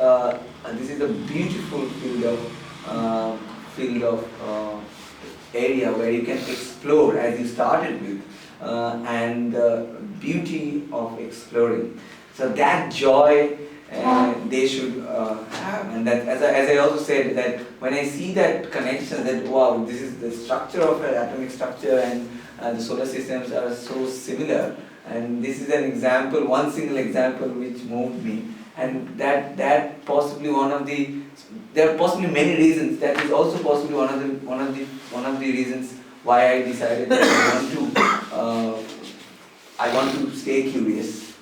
this is a beautiful field of area where you can explore as you started with, and the beauty of exploring. So that joy they should have, and that as I also said, that when I see that connection, that wow, this is the structure of an atomic structure, and the solar systems are so similar, and this is an example, one single example which moved me, and that possibly one of the, there are possibly many reasons. That is also possibly one of the reasons why I decided that I want to stay curious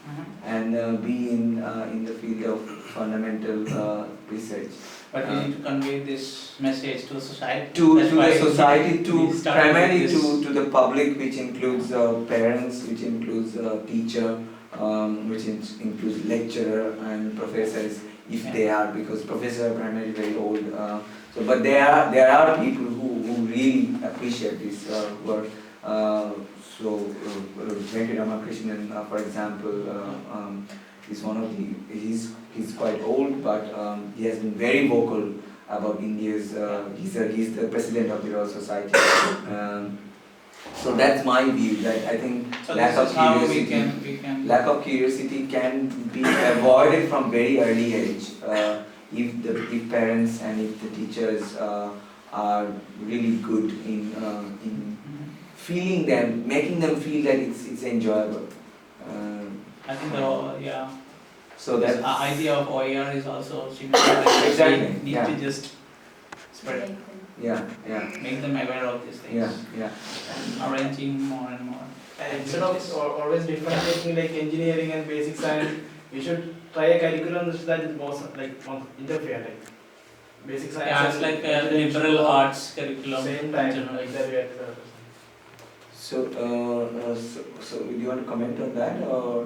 and be in the field of fundamental research. But we need to convey this message to the society. To the society, primarily to the public, which includes parents, which includes teacher, which includes lecturer and professors, if they are, because professors are primarily very old. But there are people who really appreciate this work. Venkata Ramakrishnan, for example, is one of the, he's quite old, but he has been very vocal about India's, he's the president of the Royal Society. So that's my view, that I think so lack of curiosity can be avoided from very early age if parents and if the teachers are really good in feeling them, making them feel that it's enjoyable. I think so that idea of OER is also significant. Exactly. Need to just spread. Make them aware of these things. Arranging more and more. And instead of always differentiating like engineering and basic science, we should try a curriculum that is more like interfere, like basic science. Yeah, it's like a liberal arts curriculum. Same time, like that we have. So do you want to comment on that, or?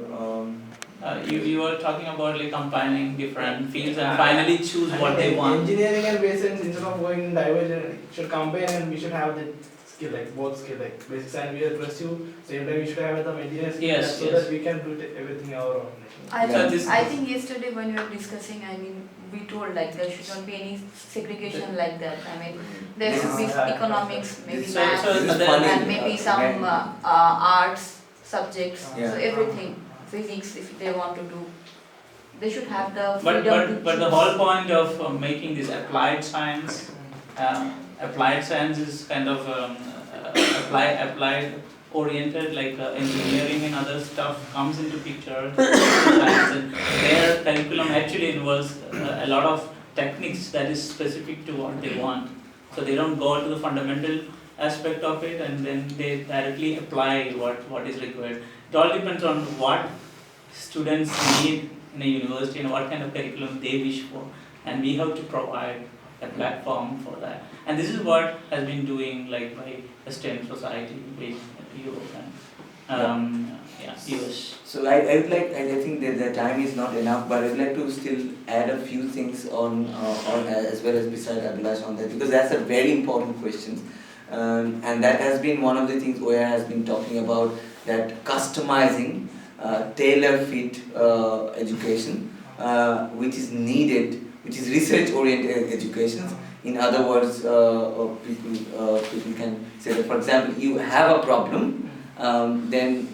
You were talking about like combining different fields and finally choose what they want. Engineering and basic science, instead of going in divergent, should combine, and we should have the skill, like both skill, like basic science we have pursue, same time we should have some engineering skill, so that we can do everything our own. I think yesterday when we were discussing, I mean, we told like there should not be any segregation like that. I mean, there should be economics, maybe maths, and maybe some arts subjects. So everything, physics, if they want to do, they should have the freedom. But the whole point of making this applied science is kind of applied oriented, like engineering and other stuff comes into picture. And their curriculum actually involves a lot of techniques that is specific to what they want. So they don't go to the fundamental aspect of it and then they directly apply what is required. It all depends on what students need in a university and what kind of curriculum they wish for, and we have to provide a platform for that. And this is what has been doing like by the STEM society with Europe and US. So I would like, I think that the time is not enough, but I would like to still add a few things on as well as beside Abhilash on that, because that's a very important question. And that has been one of the things OER has been talking about, that customizing, tailor-fit education, which is needed, which is research-oriented education. In other words, people can say that, for example, you have a problem, then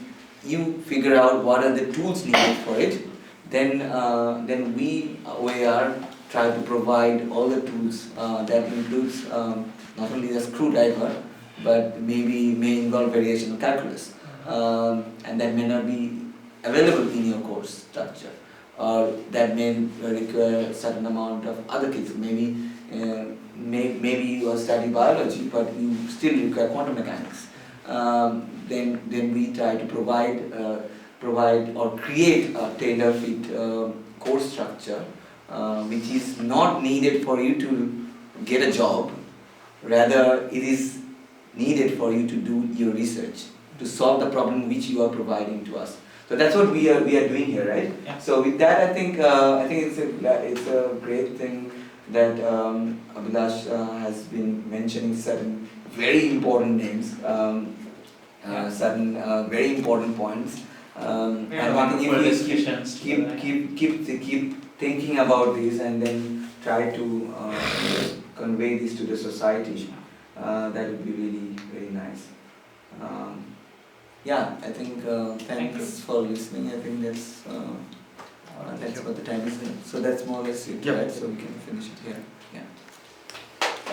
you figure out what are the tools needed for it. Then we OER try to provide all the tools. That includes not only the screwdriver, but may involve variational calculus, and that may not be available in your course structure, or that may require a certain amount of other things. Maybe you are studying biology, but you still require quantum mechanics. Then we try to provide or create a tailor-fit course structure, which is not needed for you to get a job. Rather, it is needed for you to do your research, to solve the problem which you are providing to us. So that's what we are doing here, right? Yeah. So with that, I think it's a great thing that Abhilash has been mentioning certain very important names, certain very important points, and I think if we keep thinking about this and then try to convey this to the society. That would be really very nice. Yeah, I think thanks for listening. I think that's what the time is. So that's more or less it, right? So we can finish it here. Yeah.